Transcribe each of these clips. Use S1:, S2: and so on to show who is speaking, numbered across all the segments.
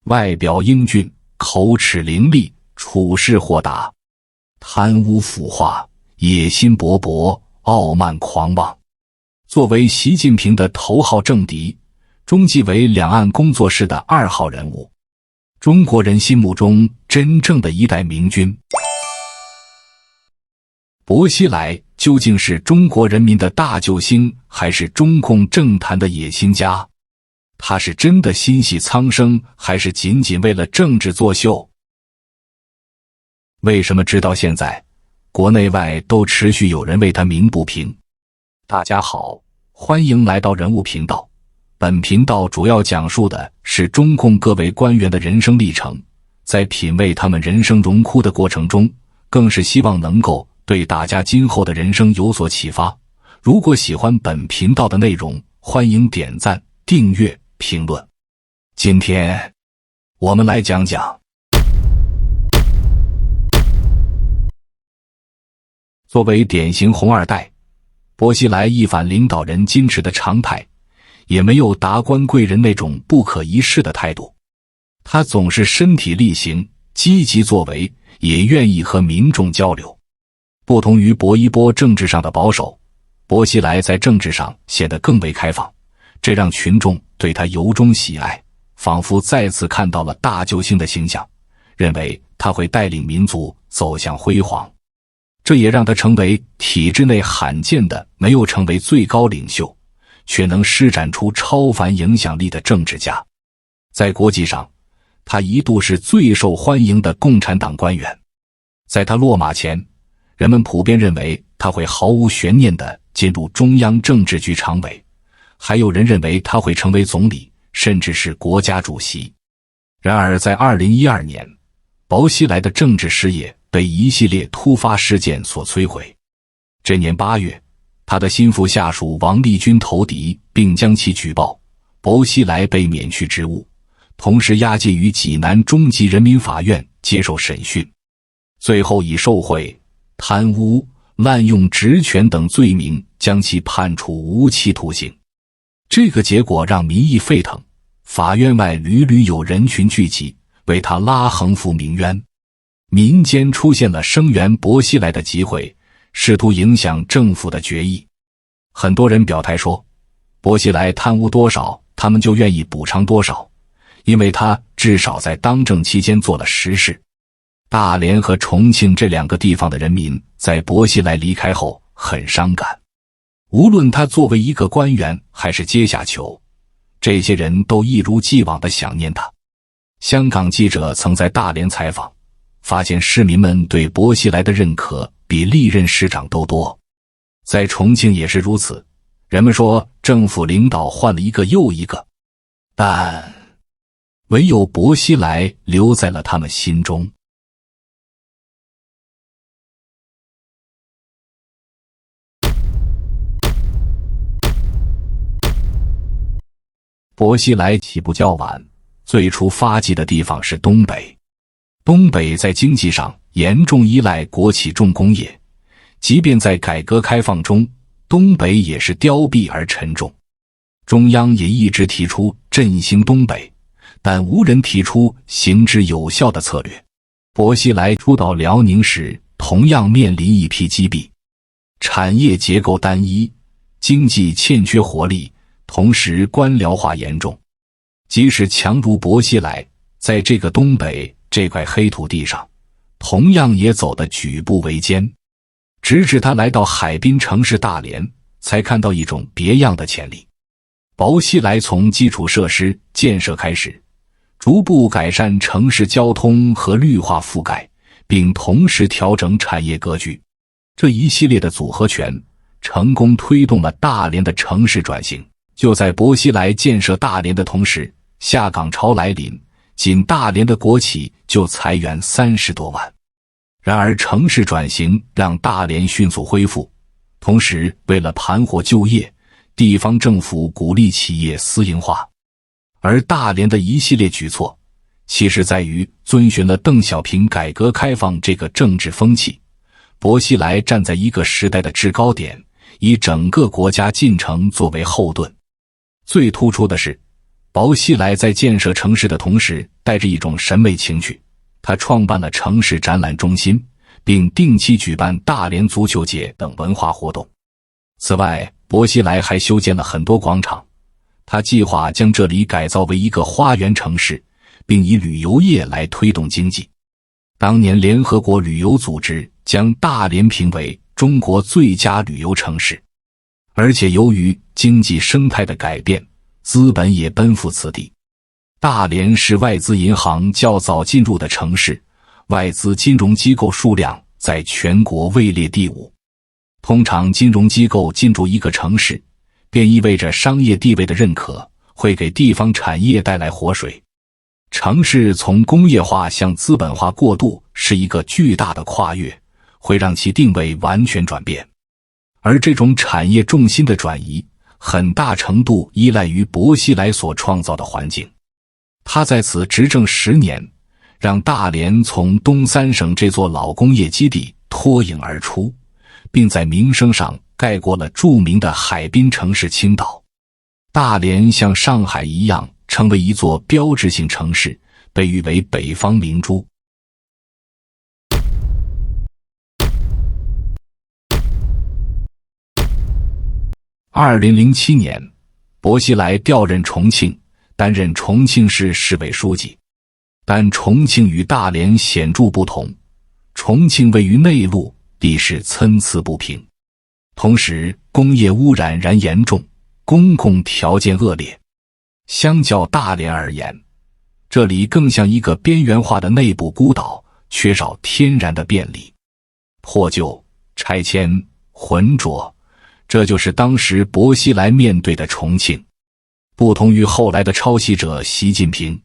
S1: 外表英俊，口齿伶俐，处事豁达，贪污腐化，野心勃勃，傲慢狂妄。作为习近平的头号政敌，中纪委两岸工作室的2号人物，中国人心目中真正的一代明君。薄熙来究竟是中国人民的大救星，还是中共政坛的野心家？他是真的心系苍生，还是仅仅为了政治作秀？为什么直到现在，国内外都持续有人为他鸣不平？大家好，欢迎来到人物频道。本频道主要讲述的是中共各位官员的人生历程，在品味他们人生荣枯的过程中，更是希望能够对大家今后的人生有所启发。如果喜欢本频道的内容，欢迎点赞、订阅、评论。今天我们来讲讲作为典型红二代，薄熙来一反领导人矜持的常态，也没有达官贵人那种不可一世的态度。他总是身体力行，积极作为，也愿意和民众交流。不同于薄一波政治上的保守，薄熙来在政治上显得更为开放，这让群众对他由衷喜爱，仿佛再次看到了大救星的形象，认为他会带领民族走向辉煌。这也让他成为体制内罕见的没有成为最高领袖，却能施展出超凡影响力的政治家。在国际上，他一度是最受欢迎的共产党官员。在他落马前，人们普遍认为他会毫无悬念地进入中央政治局常委，还有人认为他会成为总理，甚至是国家主席。然而在2012年，薄熙来的政治事业被一系列突发事件所摧毁。这年8月，他的心腹下属王立军投敌，并将其举报，薄熙来被免去职务，同时押解于济南中级人民法院接受审讯，最后以受贿、贪污、滥用职权等罪名将其判处无期徒刑。这个结果让民意沸腾，法院外屡屡有人群聚集，为他拉横幅鸣冤。民间出现了声援薄熙来的集会，试图影响政府的决议。很多人表态说，薄熙来贪污多少，他们就愿意补偿多少，因为他至少在当政期间做了实事。大连和重庆这2个地方的人民在薄熙来离开后很伤感，无论他作为一个官员还是阶下囚，这些人都一如既往地想念他。香港记者曾在大连采访，发现市民们对薄熙来的认可比历任市长都多。在重庆也是如此，人们说政府领导换了一个又一个，但唯有薄熙来留在了他们心中。薄熙来起步较晚，最初发迹的地方是东北。东北在经济上严重依赖国企重工业，即便在改革开放中，东北也是凋敝而沉重。中央也一直提出振兴东北，但无人提出行之有效的策略。薄熙来初到辽宁时，同样面临一批击毙，产业结构单一，经济欠缺活力，同时官僚化严重。即使强如薄熙来，在这个东北这块黑土地上，同样也走得举步维艰。直至他来到海滨城市大连，才看到一种别样的潜力。薄熙来从基础设施建设开始，逐步改善城市交通和绿化覆盖，并同时调整产业格局。这一系列的组合拳，成功推动了大连的城市转型。就在薄熙来建设大连的同时，下岗潮来临，仅大连的国企就裁员30多万。然而城市转型让大连迅速恢复，同时为了盘活就业，地方政府鼓励企业私营化。而大连的一系列举措，其实在于遵循了邓小平改革开放这个政治风气。薄熙来站在一个时代的制高点，以整个国家进程作为后盾。最突出的是，薄熙来在建设城市的同时，带着一种审美情趣，他创办了城市展览中心，并定期举办大连足球节等文化活动。此外，薄熙来还修建了很多广场，他计划将这里改造为一个花园城市，并以旅游业来推动经济。当年联合国旅游组织将大连评为中国最佳旅游城市，而且由于经济生态的改变，资本也奔赴此地。大连是外资银行较早进入的城市，外资金融机构数量在全国位列第5。通常金融机构进驻一个城市，便意味着商业地位的认可，会给地方产业带来活水。城市从工业化向资本化过渡是一个巨大的跨越，会让其定位完全转变。而这种产业重心的转移，很大程度依赖于薄熙来所创造的环境。他在此执政10年，让大连从东三省这座老工业基地脱颖而出，并在名声上盖过了著名的海滨城市青岛。大连像上海一样成为一座标志性城市，被誉为北方明珠。2007年，薄熙来调任重庆，担任重庆市市委书记。但重庆与大连显著不同，重庆位于内陆，地势参差不平，同时工业污染仍严重，公共条件恶劣。相较大连而言，这里更像一个边缘化的内部孤岛，缺少天然的便利。破旧、拆迁、浑浊，这就是当时薄熙来面对的重庆。不同于后来的抄袭者习近平，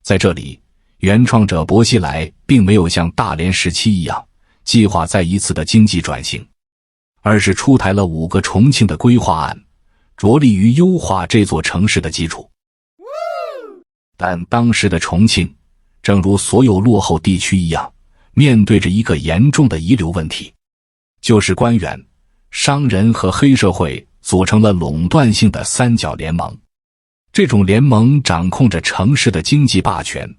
S1: 在这里，原创者薄熙来并没有像大连时期一样计划再一次的经济转型，而是出台了5个重庆的规划案，着力于优化这座城市的基础。但当时的重庆，正如所有落后地区一样，面对着一个严重的遗留问题，就是官员、商人和黑社会组成了垄断性的三角联盟。这种联盟掌控着城市的经济霸权，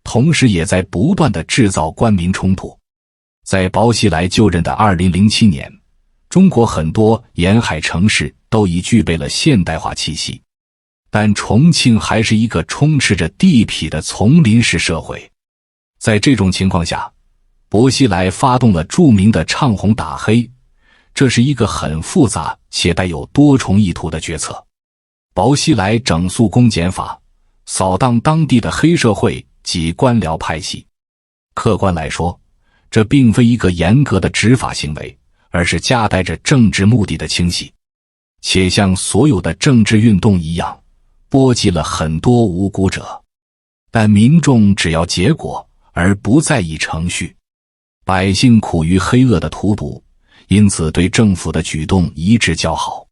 S1: 同时也在不断地制造官民冲突。在薄熙来就任的2007年，中国很多沿海城市都已具备了现代化气息，但重庆还是一个充斥着地痞的丛林式社会。在这种情况下，薄熙来发动了著名的唱红打黑，这是一个很复杂且带有多重意图的决策。薄熙来整肃公检法，扫荡当地的黑社会及官僚派系。客观来说，这并非一个严格的执法行为，而是夹带着政治目的的清洗，且像所有的政治运动一样，波及了很多无辜者。但民众只要结果，而不在意程序。百姓苦于黑恶的荼毒，因此对政府的举动一致叫好。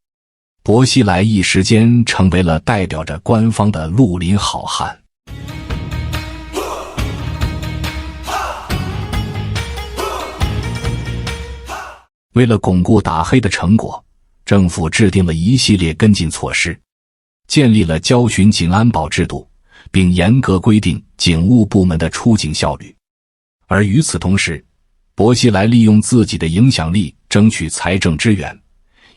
S1: 薄熙来一时间成为了代表着官方的绿林好汉。为了巩固打黑的成果，政府制定了一系列跟进措施，建立了交巡警安保制度，并严格规定警务部门的出警效率。而与此同时，薄熙来利用自己的影响力争取财政支援，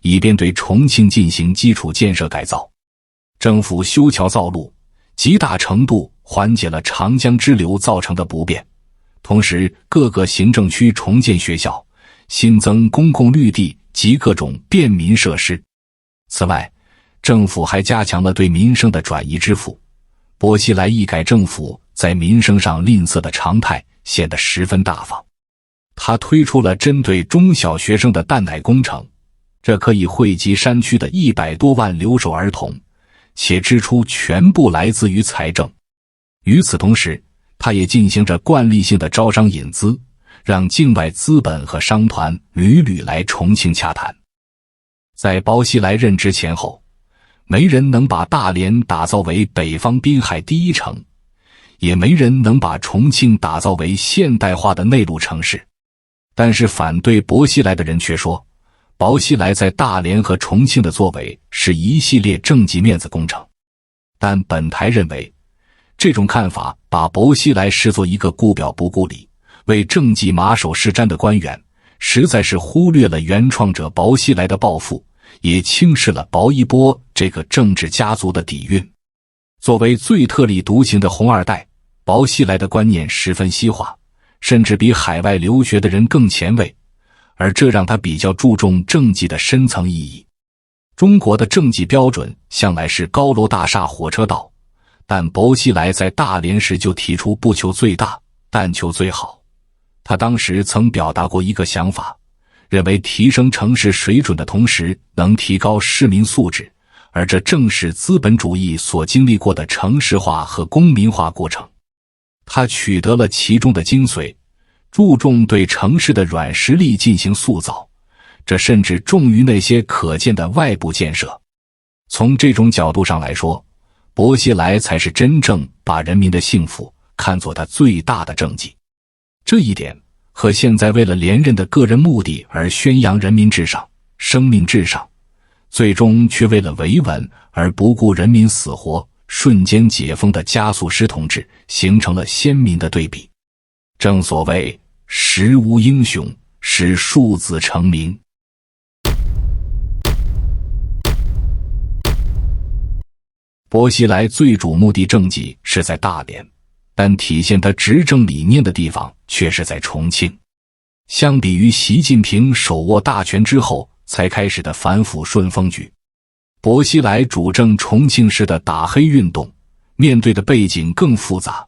S1: 以便对重庆进行基础建设改造。政府修桥造路，极大程度缓解了长江支流造成的不便，同时各个行政区重建学校，新增公共绿地及各种便民设施。此外，政府还加强了对民生的转移支付。薄熙来一改政府在民生上吝啬的常态，显得十分大方。他推出了针对中小学生的蛋奶工程，这可以惠及山区的100多万留守儿童，且支出全部来自于财政。与此同时，他也进行着惯例性的招商引资，让境外资本和商团屡屡来重庆洽谈。在薄熙来任职前后，没人能把大连打造为北方滨海第一城，也没人能把重庆打造为现代化的内陆城市。但是反对薄熙来的人却说，薄熙来在大连和重庆的作为是一系列政绩面子工程。但本台认为，这种看法把薄熙来视作一个顾表不顾里、为政绩马首是瞻的官员，实在是忽略了原创者薄熙来的抱负，也轻视了薄一波这个政治家族的底蕴。作为最特立独行的红二代，薄熙来的观念十分西化，甚至比海外留学的人更前卫，而这让他比较注重政绩的深层意义。中国的政绩标准向来是高楼大厦火车道，但薄熙来在大连时就提出不求最大，但求最好。他当时曾表达过一个想法，认为提升城市水准的同时能提高市民素质，而这正是资本主义所经历过的城市化和公民化过程。他取得了其中的精髓，注重对城市的软实力进行塑造，这甚至重于那些可见的外部建设。从这种角度上来说，薄熙来才是真正把人民的幸福看作他最大的政绩。这一点和现在为了连任的个人目的而宣扬人民至上、生命至上，最终却为了维稳而不顾人民死活，瞬间解封的加速师同志形成了鲜明的对比。正所谓时无英雄，使庶子成名。薄熙来最主目的政绩是在大连，但体现他执政理念的地方却是在重庆。相比于习近平手握大权之后才开始的反腐顺风局，薄熙来主政重庆市的打黑运动面对的背景更复杂。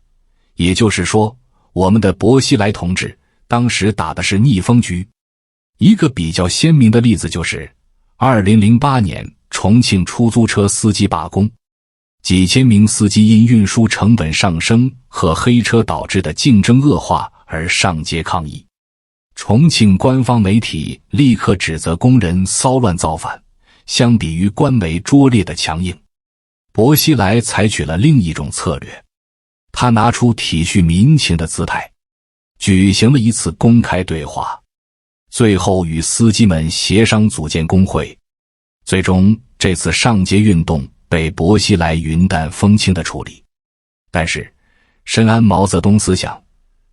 S1: 也就是说，我们的薄熙来同志当时打的是逆风局。一个比较鲜明的例子就是2008年重庆出租车司机罢工，几千名司机因运输成本上升和黑车导致的竞争恶化而上街抗议。重庆官方媒体立刻指责工人骚乱造反，相比于官媒拙劣的强硬，薄熙来采取了另一种策略。他拿出体恤民情的姿态，举行了一次公开对话，最后与司机们协商组建工会。最终，这次上街运动被薄熙来云淡风轻地处理。但是，深谙毛泽东思想，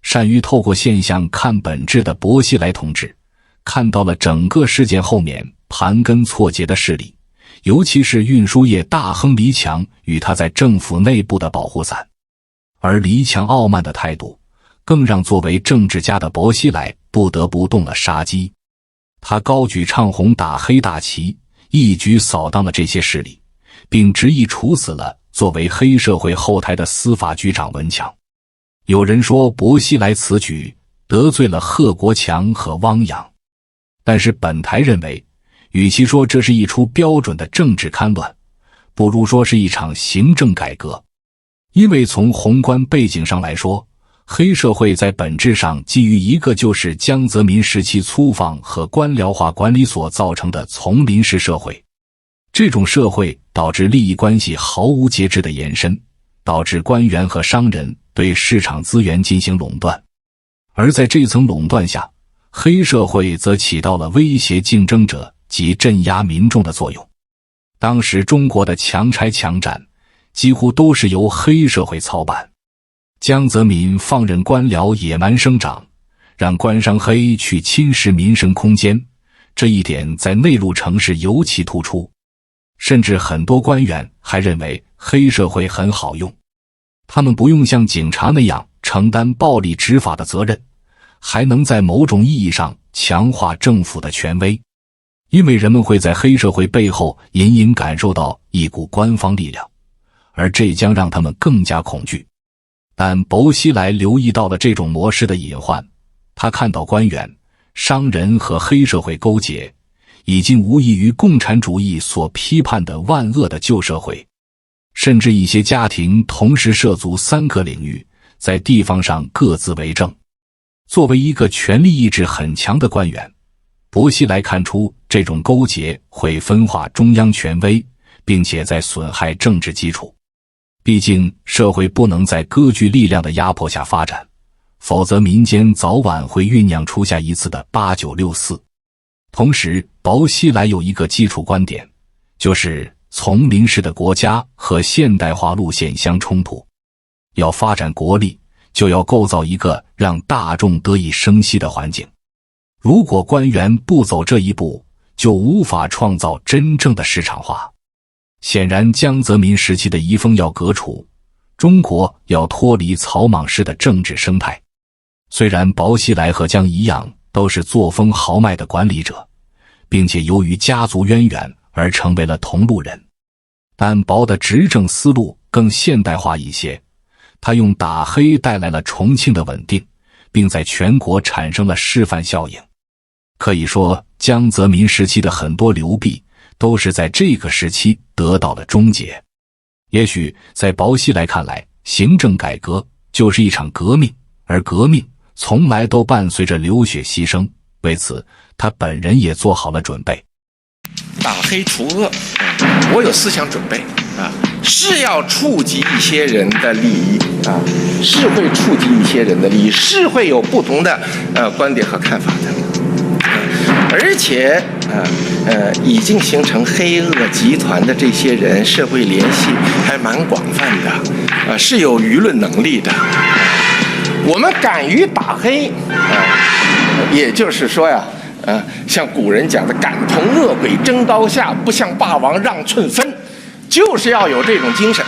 S1: 善于透过现象看本质的薄熙来同志，看到了整个事件后面盘根错节的势力，尤其是运输业大亨黎强与他在政府内部的保护伞。而黎强傲慢的态度，更让作为政治家的薄熙来不得不动了杀机。他高举唱红打黑大旗，一举扫荡了这些势力，并执意处死了作为黑社会后台的司法局长文强。有人说薄熙来此举得罪了贺国强和汪洋，但是本台认为，与其说这是一出标准的政治戡乱，不如说是一场行政改革。因为从宏观背景上来说，黑社会在本质上基于一个就是江泽民时期粗放和官僚化管理所造成的丛林式社会。这种社会导致利益关系毫无节制的延伸，导致官员和商人对市场资源进行垄断。而在这层垄断下，黑社会则起到了威胁竞争者及镇压民众的作用。当时中国的强拆强占几乎都是由黑社会操办。江泽民放任官僚野蛮生长，让官商黑去侵蚀民生空间，这一点在内陆城市尤其突出。甚至很多官员还认为黑社会很好用，他们不用像警察那样承担暴力执法的责任，还能在某种意义上强化政府的权威。因为人们会在黑社会背后隐隐感受到一股官方力量，而这将让他们更加恐惧。但薄熙来留意到了这种模式的隐患，他看到官员、商人和黑社会勾结，已经无异于共产主义所批判的万恶的旧社会。甚至一些家庭同时涉足3个领域，在地方上各自为政。作为一个权力意志很强的官员，薄熙来看出这种勾结会分化中央权威，并且在损害政治基础。毕竟社会不能在割据力量的压迫下发展，否则民间早晚会酝酿出下一次的8964。同时，薄熙来有一个基础观点，就是丛林式的国家和现代化路线相冲突。要发展国力，就要构造一个让大众得以生息的环境。如果官员不走这一步，就无法创造真正的市场化。显然，江泽民时期的遗风要革除，中国要脱离草莽式的政治生态。虽然薄熙来和江一样都是作风豪迈的管理者，并且由于家族渊源而成为了同路人，但薄的执政思路更现代化一些。他用打黑带来了重庆的稳定，并在全国产生了示范效应。可以说，江泽民时期的很多流弊都是在这个时期得到了终结。也许在薄熙来看来，行政改革就是一场革命，而革命从来都伴随着流血牺牲，为此他本人也做好了准备。
S2: 打黑除恶，我有思想准备啊，是要触及一些人的利益啊，是会触及一些人的利益，是会有不同的观点和看法的。而且已经形成黑恶集团的这些人，社会联系还蛮广泛的，是有舆论能力的。我们敢于打黑，也就是说呀，像古人讲的“敢同恶鬼争高下，不向霸王让寸分”，就是要有这种精神。